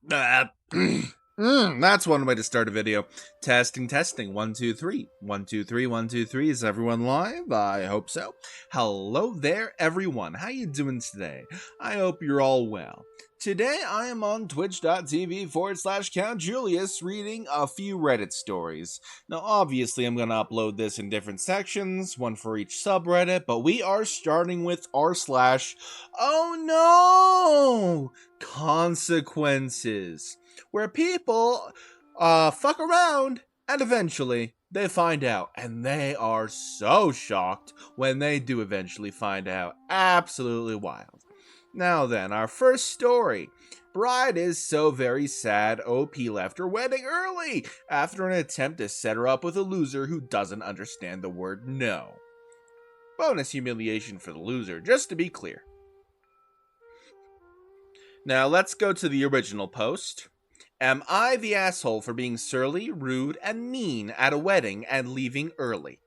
That's one way to start a video. Testing. 1, 2, 3. 1, 2, 3, 1, 2, 3. Is everyone live? I hope so. Hello there, everyone. How you doing today? I hope you're all well. Today, I am on twitch.tv/Count Julius reading a few Reddit stories. Now, obviously, I'm going to upload this in different sections, one for each subreddit, but we are starting with r/OhNoConsequences, where people fuck around and eventually they find out, and they are so shocked when they do eventually find out. Absolutely wild. Now then, our first story. Bride is so very sad OP left her wedding early after an attempt to set her up with a loser who doesn't understand the word no. Bonus humiliation for the loser, just to be clear. Now let's go to the original post. Am I the asshole for being surly, rude, and mean at a wedding and leaving early?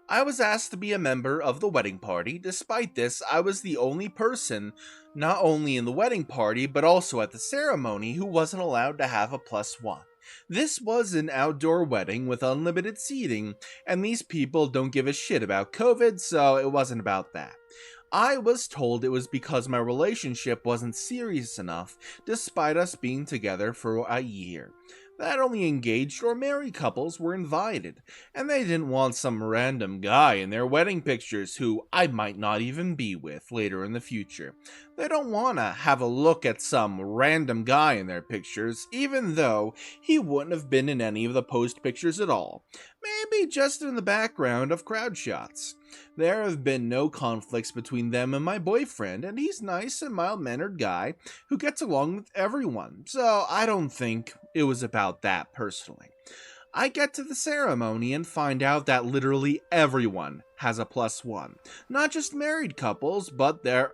I was asked to be a member of the wedding party. Despite this, I was the only person, not only in the wedding party, but also at the ceremony, who wasn't allowed to have a +1. This was an outdoor wedding with unlimited seating, and these people don't give a shit about COVID, so it wasn't about that. I was told it was because my relationship wasn't serious enough, despite us being together for a year. That only engaged or married couples were invited, and they didn't want some random guy in their wedding pictures who I might not even be with later in the future. They don't want to have a look at some random guy in their pictures, even though he wouldn't have been in any of the post pictures at all. Maybe just in the background of crowd shots. There have been no conflicts between them and my boyfriend, and he's nice and mild-mannered guy who gets along with everyone, so I don't think it was about that personally. I get to the ceremony and find out that literally everyone has a +1. Not just married couples, but there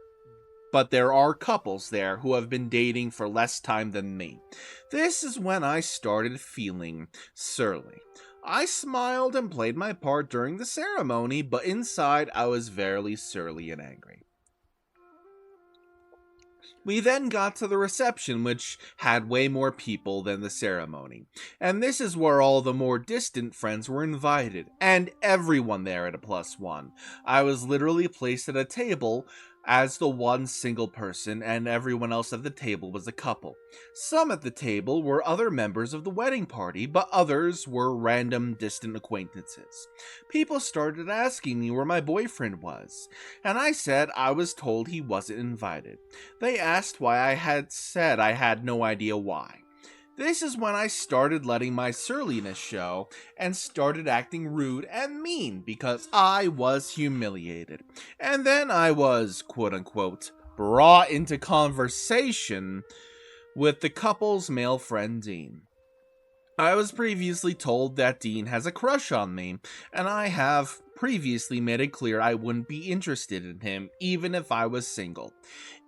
are couples there who have been dating for less time than me. This is when I started feeling surly. I smiled and played my part during the ceremony, but inside I was very surly and angry. We then got to the reception, which had way more people than the ceremony. And this is where all the more distant friends were invited, and everyone there had a +1. I was literally placed at a table as the one single person, and everyone else at the table was a couple. Some at the table were other members of the wedding party, but others were random distant acquaintances. People started asking me where my boyfriend was, and I said I was told he wasn't invited. They asked why I had said I had no idea why. This is when I started letting my surliness show and started acting rude and mean because I was humiliated. And then I was, quote-unquote, brought into conversation with the couple's male friend Dean. I was previously told that Dean has a crush on me, and I have previously made it clear I wouldn't be interested in him even if I was single.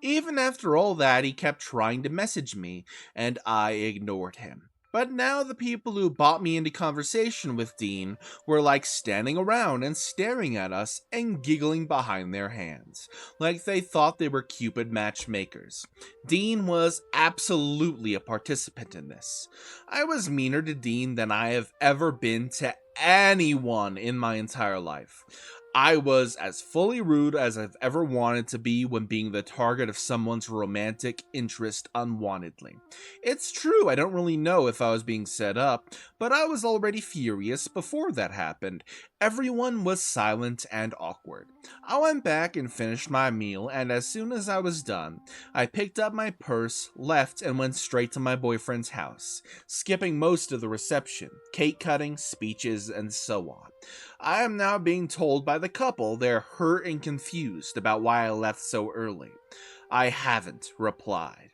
Even after all that, he kept trying to message me, and I ignored him. But now the people who brought me into conversation with Dean were like standing around and staring at us and giggling behind their hands, like they thought they were Cupid matchmakers. Dean was absolutely a participant in this. I was meaner to Dean than I have ever been to anyone in my entire life. I was as fully rude as I've ever wanted to be when being the target of someone's romantic interest unwantedly. It's true, I don't really know if I was being set up, but I was already furious before that happened. Everyone was silent and awkward. I went back and finished my meal, and as soon as I was done, I picked up my purse, left, and went straight to my boyfriend's house, skipping most of the reception, cake cutting, speeches, and so on. I am now being told by the couple they're hurt and confused about why I left so early. I haven't replied.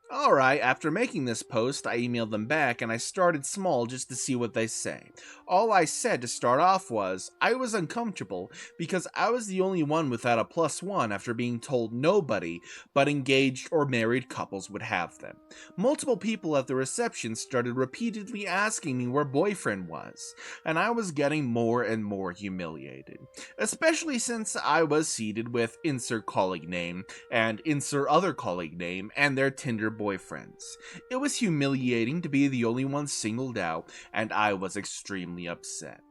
Alright, after making this post, I emailed them back and I started small just to see what they say. All I said to start off was, I was uncomfortable because I was the only one without a +1 after being told nobody but engaged or married couples would have them. Multiple people at the reception started repeatedly asking me where boyfriend was, and I was getting more and more humiliated. Especially since I was seated with insert colleague name and insert other colleague name and their Tinder boyfriends. It was humiliating to be the only one singled out, and I was extremely upset.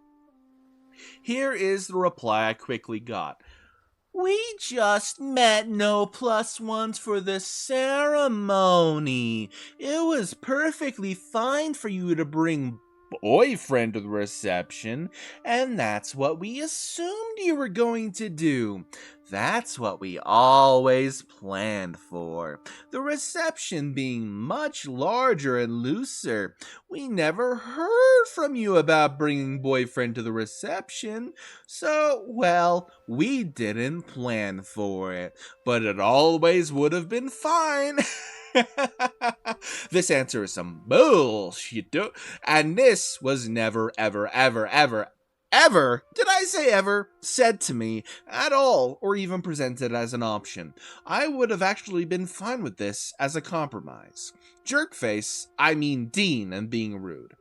Here is the reply I quickly got. We just met no plus ones for the ceremony. It was perfectly fine for you to bring boyfriend to the reception, and that's what we assumed you were going to do. That's what we always planned for. The reception being much larger and looser. We never heard from you about bringing boyfriend to the reception, so, well, we didn't plan for it, but it always would have been fine. This answer is some bullshit, and this was never, ever, ever, ever, ever, did I say ever, said to me at all, or even presented as an option. I would have actually been fine with this as a compromise. Jerkface, I mean Dean, and being rude.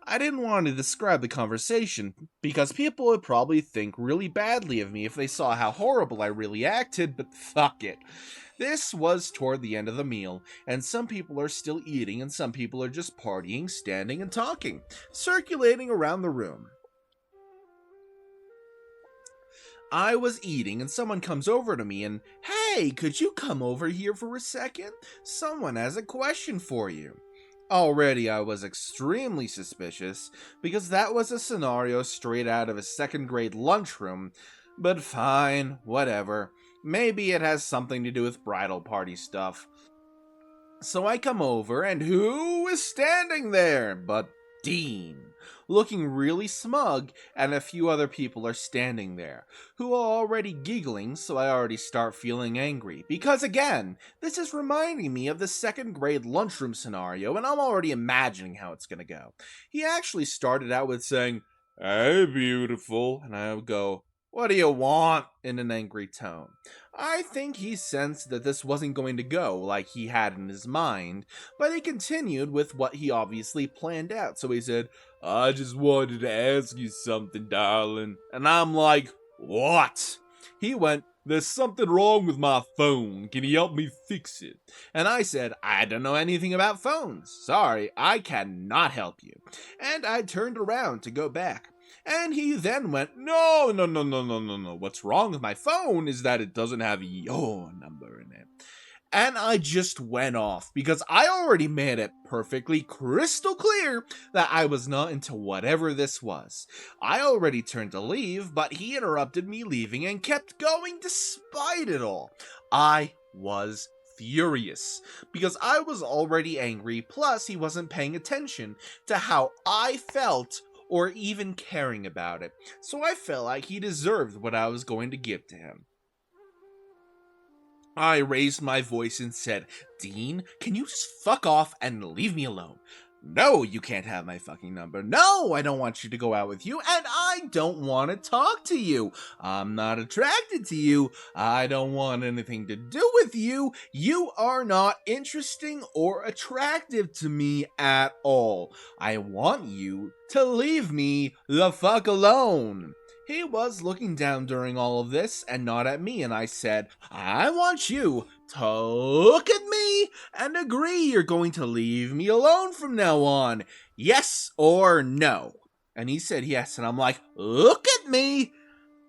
I didn't want to describe the conversation, because people would probably think really badly of me if they saw how horrible I really acted, but fuck it. This was toward the end of the meal, and some people are still eating and some people are just partying, standing, and talking, circulating around the room. I was eating and someone comes over to me and, "Hey, could you come over here for a second? Someone has a question for you." Already I was extremely suspicious, because that was a scenario straight out of a second grade lunchroom, but fine, whatever. Maybe it has something to do with bridal party stuff. So I come over, and who is standing there but Dean, looking really smug, and a few other people are standing there, who are already giggling, so I already start feeling angry, because again, this is reminding me of the second grade lunchroom scenario, and I'm already imagining how it's gonna go. He actually started out with saying, "Hey, beautiful," and I would go, "What do you want?" in an angry tone. I think he sensed that this wasn't going to go like he had in his mind, but he continued with what he obviously planned out. So he said, "I just wanted to ask you something, darling." And I'm like, "What?" He went, "There's something wrong with my phone. Can you help me fix it?" And I said, "I don't know anything about phones. Sorry, I cannot help you." And I turned around to go back. And he then went, "No. What's wrong with my phone is that it doesn't have your number in it." And I just went off, because I already made it perfectly crystal clear that I was not into whatever this was. I already turned to leave, but he interrupted me leaving and kept going despite it all. I was furious, because I was already angry, plus he wasn't paying attention to how I felt or even caring about it, so I felt like he deserved what I was going to give to him. I raised my voice and said, "Dean, can you just fuck off and leave me alone? No, you can't have my fucking number. No, I don't want you to go out with you, and I don't want to talk to you. I'm not attracted to you. I don't want anything to do with you. You are not interesting or attractive to me at all. I want you to leave me the fuck alone." He was looking down during all of this and not at me, and I said, "I want you to look at me and agree you're going to leave me alone from now on. Yes or no?" And he said yes, and I'm like, "Look at me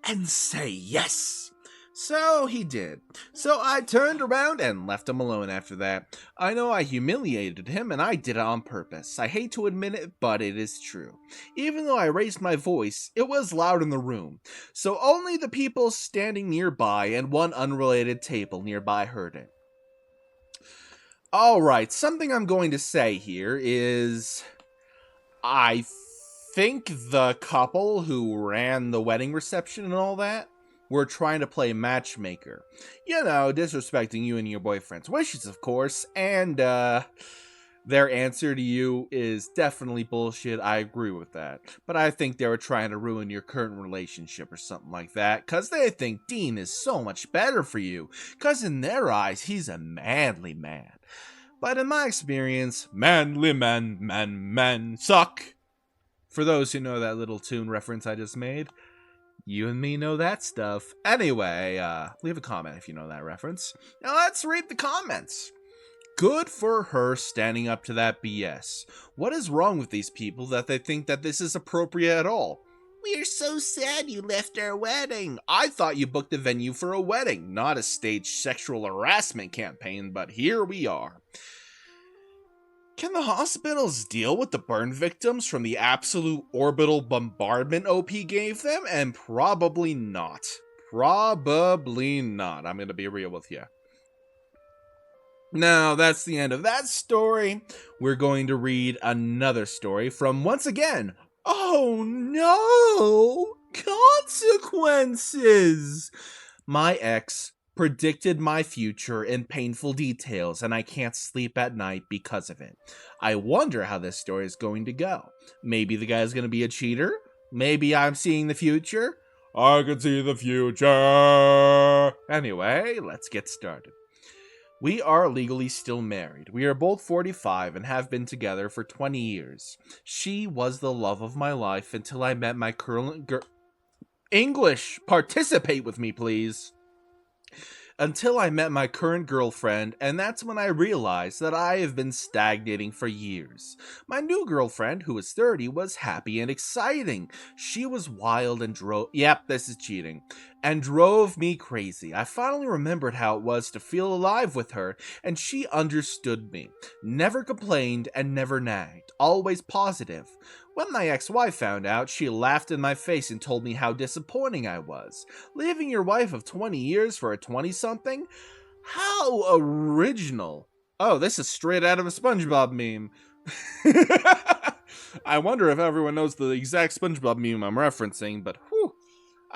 and say yes." So he did. So I turned around and left him alone after that. I know I humiliated him, and I did it on purpose. I hate to admit it, but it is true. Even though I raised my voice, it was loud in the room, so only the people standing nearby and one unrelated table nearby heard it. Alright, something I'm going to say here is, I think the couple who ran the wedding reception and all that were trying to play matchmaker. You know, disrespecting you and your boyfriend's wishes, of course, and their answer to you is definitely bullshit. I agree with that. But I think they were trying to ruin your current relationship or something like that, because they think Dean is so much better for you, because in their eyes, he's a manly man. But in my experience, manly men suck. For those who know that little tune reference I just made, you and me know that stuff. Anyway, leave a comment if you know that reference. Now let's read the comments. Good for her standing up to that BS. What is wrong with these people that they think that this is appropriate at all? We're so sad you left our wedding. I thought you booked a venue for a wedding, not a staged sexual harassment campaign, but here we are. Can the hospitals deal with the burn victims from the absolute orbital bombardment OP gave them? And probably not. Probably not. I'm going to be real with you. Now, that's the end of that story. We're going to read another story from, once again, Oh no! Consequences! My ex predicted my future in painful details, and I can't sleep at night because of it. I wonder how this story is going to go. Maybe the guy's going to be a cheater? Maybe I'm seeing the future? I can see the future! Anyway, let's get started. We are legally still married. We are both 45 and have been together for 20 years. She was the love of my life until I met my current English, participate with me, please. Until I met my current girlfriend, and that's when I realized that I have been stagnating for years. My new girlfriend, who was 30, was happy and exciting. She was wild and this is cheating. And drove me crazy. I finally remembered how it was to feel alive with her, and she understood me. Never complained and never nagged. Always positive. When my ex-wife found out, she laughed in my face and told me how disappointing I was. Leaving your wife of 20 years for a 20-something? How original. Oh, this is straight out of a SpongeBob meme. I wonder if everyone knows the exact SpongeBob meme I'm referencing, but whew.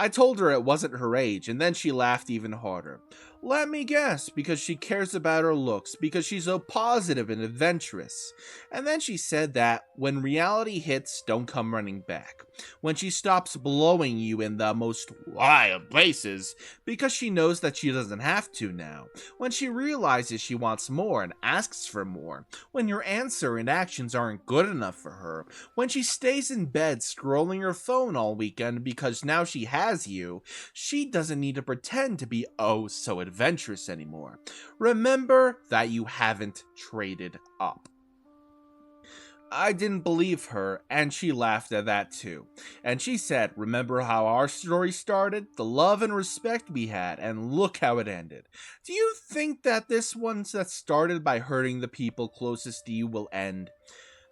I told her it wasn't her age, and then she laughed even harder. Let me guess, because she cares about her looks, because she's so positive and adventurous. And then she said that when reality hits, don't come running back. When she stops blowing you in the most wild places, because she knows that she doesn't have to now. When she realizes she wants more and asks for more. When your answer and actions aren't good enough for her. When she stays in bed scrolling her phone all weekend because now she has you, she doesn't need to pretend to be oh so adventurous anymore. Remember that you haven't traded up. I didn't believe her, and she laughed at that too. And she said, remember how our story started? The love and respect we had, and look how it ended. Do you think that this one that started by hurting the people closest to you will end?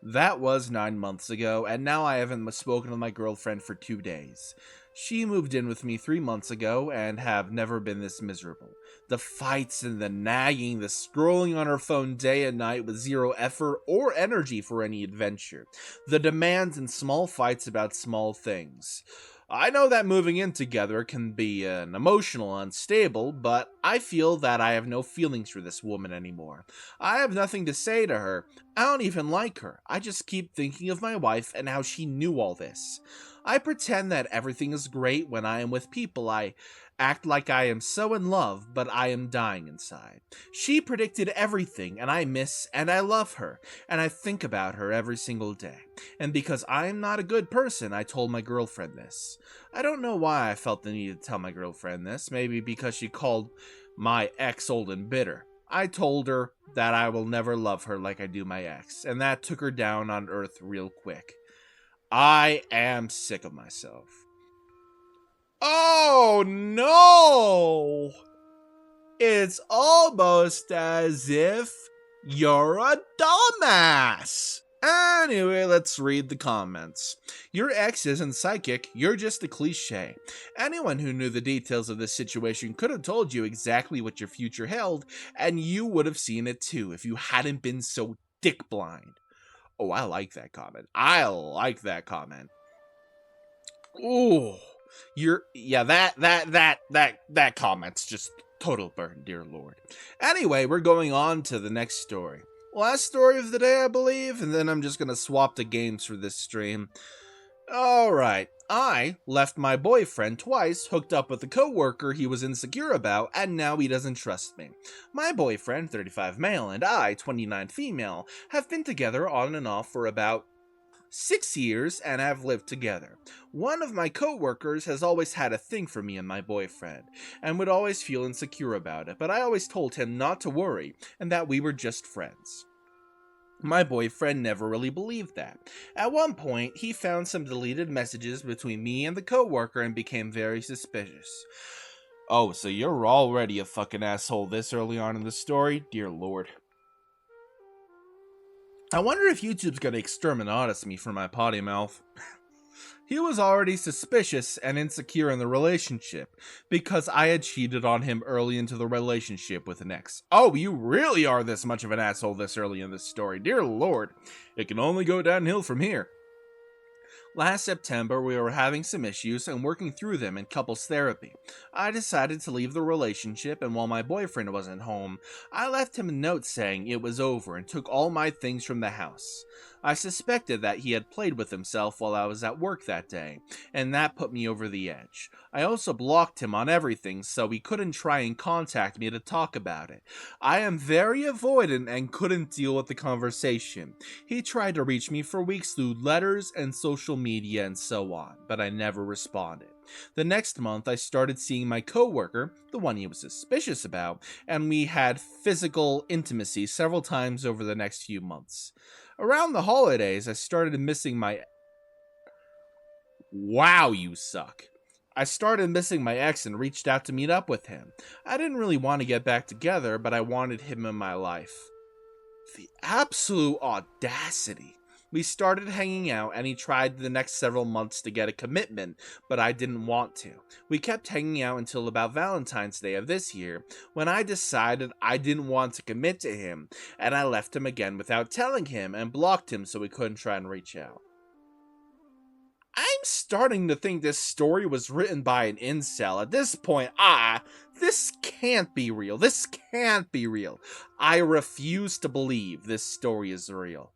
That was 9 months ago, and now I haven't spoken to my girlfriend for 2 days. She moved in with me 3 months ago and have never been this miserable. The fights and the nagging, the scrolling on her phone day and night with zero effort or energy for any adventure. The demands and small fights about small things. I know that moving in together can be an emotional unstable, but I feel that I have no feelings for this woman anymore. I have nothing to say to her. I don't even like her. I just keep thinking of my wife and how she knew all this. I pretend that everything is great when I am with people. I act like I am so in love, but I am dying inside. She predicted everything, and I miss and I love her, and I think about her every single day. And because I am not a good person, I told my girlfriend this. I don't know why I felt the need to tell my girlfriend this, maybe because she called my ex old and bitter. I told her that I will never love her like I do my ex, and that took her down on earth real quick. I am sick of myself. Oh no! It's almost as if you're a dumbass! Anyway, let's read the comments. Your ex isn't psychic, you're just a cliche. Anyone who knew the details of this situation could have told you exactly what your future held, and you would have seen it too if you hadn't been so dick blind. Oh, I like that comment. I like that comment. Ooh. That comment's just total burn, dear lord. Anyway, we're going on to the next story. Last story of the day, I believe, and then I'm just gonna swap the games for this stream. Alright, I left my boyfriend twice, hooked up with a coworker he was insecure about, and now he doesn't trust me. My boyfriend, 35 male, and I, 29 female, have been together on and off for about 6 years and have lived together. One of my coworkers has always had a thing for me and my boyfriend, and would always feel insecure about it, but I always told him not to worry and that we were just friends. My boyfriend never really believed that. At one point, he found some deleted messages between me and the coworker and became very suspicious. Oh, so you're already a fucking asshole this early on in the story? Dear Lord. I wonder if YouTube's gonna exterminatus me for my potty mouth. He was already suspicious and insecure in the relationship because I had cheated on him early into the relationship with an ex. Oh, you really are this much of an asshole this early in this story. Dear Lord, it can only go downhill from here. Last September, we were having some issues and working through them in couples therapy. I decided to leave the relationship, and while my boyfriend wasn't home, I left him a note saying it was over and took all my things from the house. I suspected that he had played with himself while I was at work that day, and that put me over the edge. I also blocked him on everything so he couldn't try and contact me to talk about it. I am very avoidant and couldn't deal with the conversation. He tried to reach me for weeks through letters and social media and so on, but I never responded. The next month, I started seeing my coworker, the one he was suspicious about, and we had physical intimacy several times over the next few months. Around the holidays, I started missing my... Wow, you suck. I started missing my ex and reached out to meet up with him. I didn't really want to get back together, but I wanted him in my life. The absolute audacity. We started hanging out, and he tried the next several months to get a commitment, but I didn't want to. We kept hanging out until about Valentine's Day of this year, when I decided I didn't want to commit to him, and I left him again without telling him and blocked him so he couldn't try and reach out. I'm starting to think this story was written by an incel. At this point, this can't be real. This can't be real. I refuse to believe this story is real.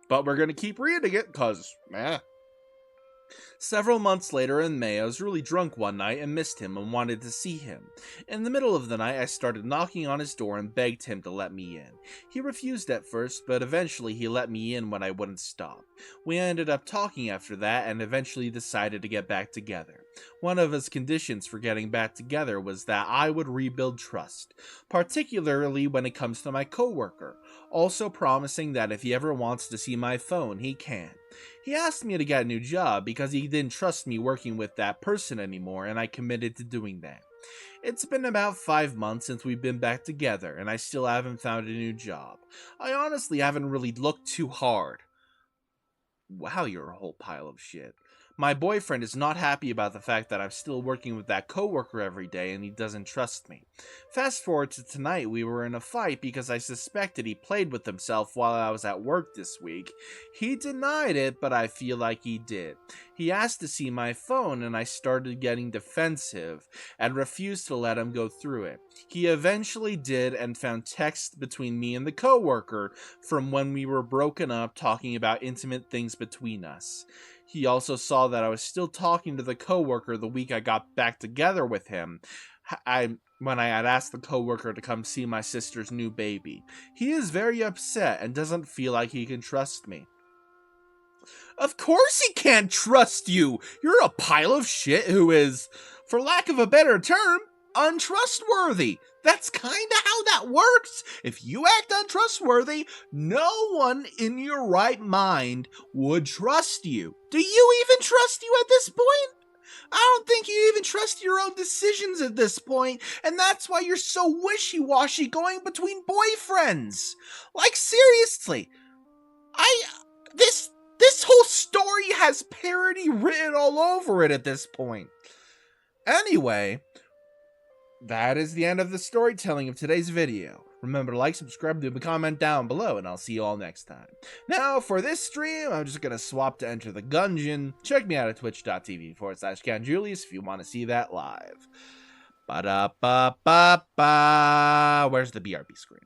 But we're going to keep reading it, cause, Several months later in May, I was really drunk one night and missed him and wanted to see him. In the middle of the night, I started knocking on his door and begged him to let me in. He refused at first, but eventually he let me in when I wouldn't stop. We ended up talking after that and eventually decided to get back together. One of his conditions for getting back together was that I would rebuild trust, particularly when it comes to my coworker, also promising that if he ever wants to see my phone, he can. He asked me to get a new job because he didn't trust me working with that person anymore, and I committed to doing that. It's been about 5 months since we've been back together, and I still haven't found a new job. I honestly haven't really looked too hard. Wow, you're a whole pile of shit. My boyfriend is not happy about the fact that I'm still working with that coworker every day and he doesn't trust me. Fast forward to tonight, we were in a fight because I suspected he played with himself while I was at work this week. He denied it, but I feel like he did. He asked to see my phone and I started getting defensive and refused to let him go through it. He eventually did and found texts between me and the coworker from when we were broken up talking about intimate things between us. He also saw that I was still talking to the coworker the week I got back together with him, when I had asked the coworker to come see my sister's new baby. He is very upset and doesn't feel like he can trust me. Of course he can't trust you! You're a pile of shit who is, for lack of a better term, untrustworthy. That's kinda how that works. If you act untrustworthy, no one in your right mind would trust you. Do you even trust you at this point? I don't think you even trust your own decisions at this point, and that's why you're so wishy-washy going between boyfriends. Like, seriously, this whole story has parody written all over it at this point. Anyway, that is the end of the storytelling of today's video. Remember to like, subscribe, leave a comment down below, and I'll see you all next time. Now, for this stream, I'm just gonna swap to Enter the Gungeon. Check me out at twitch.tv/CountJulius if you want to see that live. Ba-da-ba-ba-ba. Where's the BRB screen?